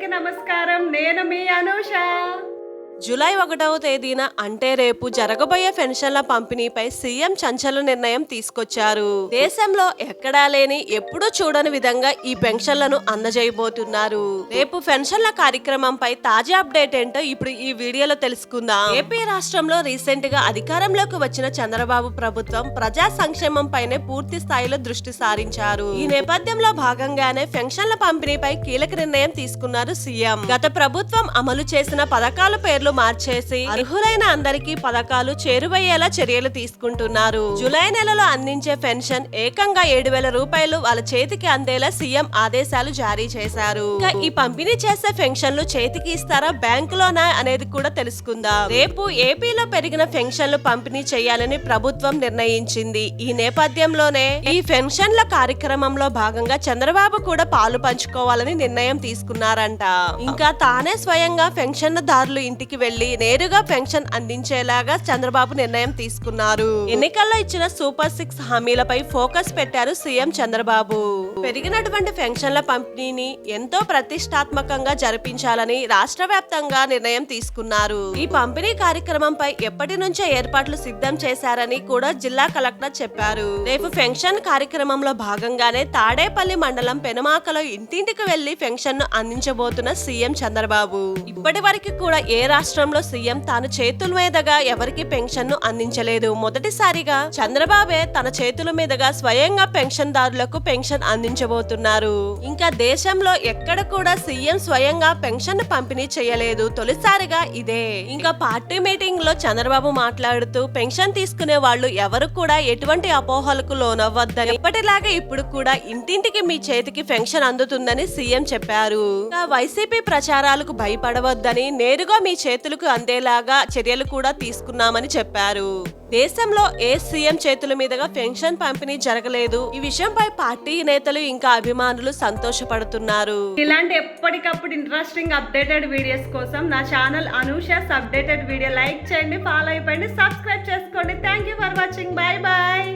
అందరికీ నమస్కారం. నేను మీ అనూష. జూలై 1వ తేదీన అంటే రేపు జరగబోయే పెన్షన్ల పంపిణీపై సీఎం సంచలన నిర్ణయం తీసుకొచ్చారు. దేశంలో ఎక్కడా లేని ఎప్పుడూ చూడని విధంగా ఈ పెన్షన్లను అందజేయబోతున్నారు. రేపు పెన్షన్ల కార్యక్రమంపై తాజా అప్డేట్ ఏంటో ఇప్పుడు ఈ వీడియోలో తెలుసుకుందాం. ఏపీ రాష్ట్రంలో రీసెంట్ గా అధికారంలోకి వచ్చిన చంద్రబాబు ప్రభుత్వం ప్రజా సంక్షేమం పైనే పూర్తి స్థాయిలో దృష్టి సారించారు. ఈ నేపథ్యంలో భాగంగానే పెన్షన్ల పంపిణీపై కీలక నిర్ణయం తీసుకున్నారు సీఎం. గత ప్రభుత్వం అమలు చేసిన పథకాల పేర్లు మార్చేసి అర్హులైన అందరికీ పథకాలు చేరువయ్యేలా చర్యలు తీసుకుంటున్నారు. జూలై నెలలో అందించే పెన్షన్ ఏకంగా 7,000 రూపాయలు వాళ్ళ చేతికి అందేలా సీఎం ఆదేశాలు జారీ చేశారు. ఈ పంపిణీ చేసే పెన్షన్లు చేతికి ఇస్తారా బ్యాంకులోనా అనేది కూడా తెలుసుకుందాం. రేపు ఏపీలో పెరిగిన పెన్షన్లు పంపిణీ చేయాలని ప్రభుత్వం నిర్ణయించింది. ఈ నేపథ్యంలోనే ఈ పెన్షన్ల కార్యక్రమంలో భాగంగా చంద్రబాబు కూడా పాలు పంచుకోవాలని నిర్ణయం తీసుకున్నారంట. ఇంకా తానే స్వయంగా పెన్షన్దారులు ఇంటికి వెళ్లి నేరుగా పెన్షన్ అందించేలాగా చంద్రబాబు నిర్ణయం తీసుకున్నారు. ఎన్నికల్లో ఇచ్చిన సూపర్ 6 హామీలపై ఫోకస్ పెట్టారు సీఎం చంద్రబాబు. పెరిగినటువంటి పెన్షన్ల పంపిణీని ఎంతో ప్రతిష్టాత్మకంగా జరిపించాలని రాష్ట్ర వ్యాప్తంగా నిర్ణయం తీసుకున్నారు. ఈ పంపిణీ కార్యక్రమంపై ఎప్పటి నుంచో ఏర్పాట్లు సిద్ధం చేశారని కూడా జిల్లా కలెక్టర్ చెప్పారు. రేపు పెన్షన్ కార్యక్రమంలో భాగంగానే తాడేపల్లి మండలం పెనుమాకలో ఇంటింటికి వెళ్లి పెన్షన్ ను అందించబోతున్న సీఎం చంద్రబాబు. ఇప్పటి వరకు కూడా ఏ రాష్ట్రంలో సీఎం తాను చేతుల మీదుగా ఎవరికి పెన్షన్ ను అందించలేదు. మొదటిసారిగా చంద్రబాబే తన చేతుల మీదుగా స్వయంగా పెన్షన్దారులకు పెన్షన్ అందించబోతున్నారు. ఇంకా దేశంలో ఎక్కడ కూడా సీఎం స్వయంగా పెన్షన్ ను పంపిణీ చేయలేదు. తొలిసారిగా ఇదే. ఇంకా పార్టీ మీటింగ్ లో చంద్రబాబు మాట్లాడుతూ పెన్షన్ తీసుకునే వాళ్ళు ఎవరు కూడా ఎటువంటి అపోహలకు లోనవ్వద్దని, ఎప్పటిలాగే ఇప్పుడు కూడా ఇంటింటికి మీ చేతికి పెన్షన్ అందుతుందని సీఎం చెప్పారు. వైసీపీ ప్రచారాలకు భయపడవద్దని, నేరుగా మీ చేతులకు అందేలాగా చర్యలు కూడా తీసుకున్నామని చెప్పారు. దేశంలో ఏ సీఎం చేతుల మీదుగా పెన్షన్ పంపిణీ జరగలేదు. ఈ విషయంపై పార్టీ నేతలు ఇంకా అభిమానులు సంతోషపడుతున్నారు. ఇలాంటి ఎప్పటికప్పుడు ఇంట్రెస్టింగ్ అప్డేటెడ్ వీడియోస్ కోసం నా channel Anusha's updated video like చేయండి, ఫాలో అయిపోండి, సబ్స్క్రైబ్ చేసుకోండి. Thank you for watching. Bye bye.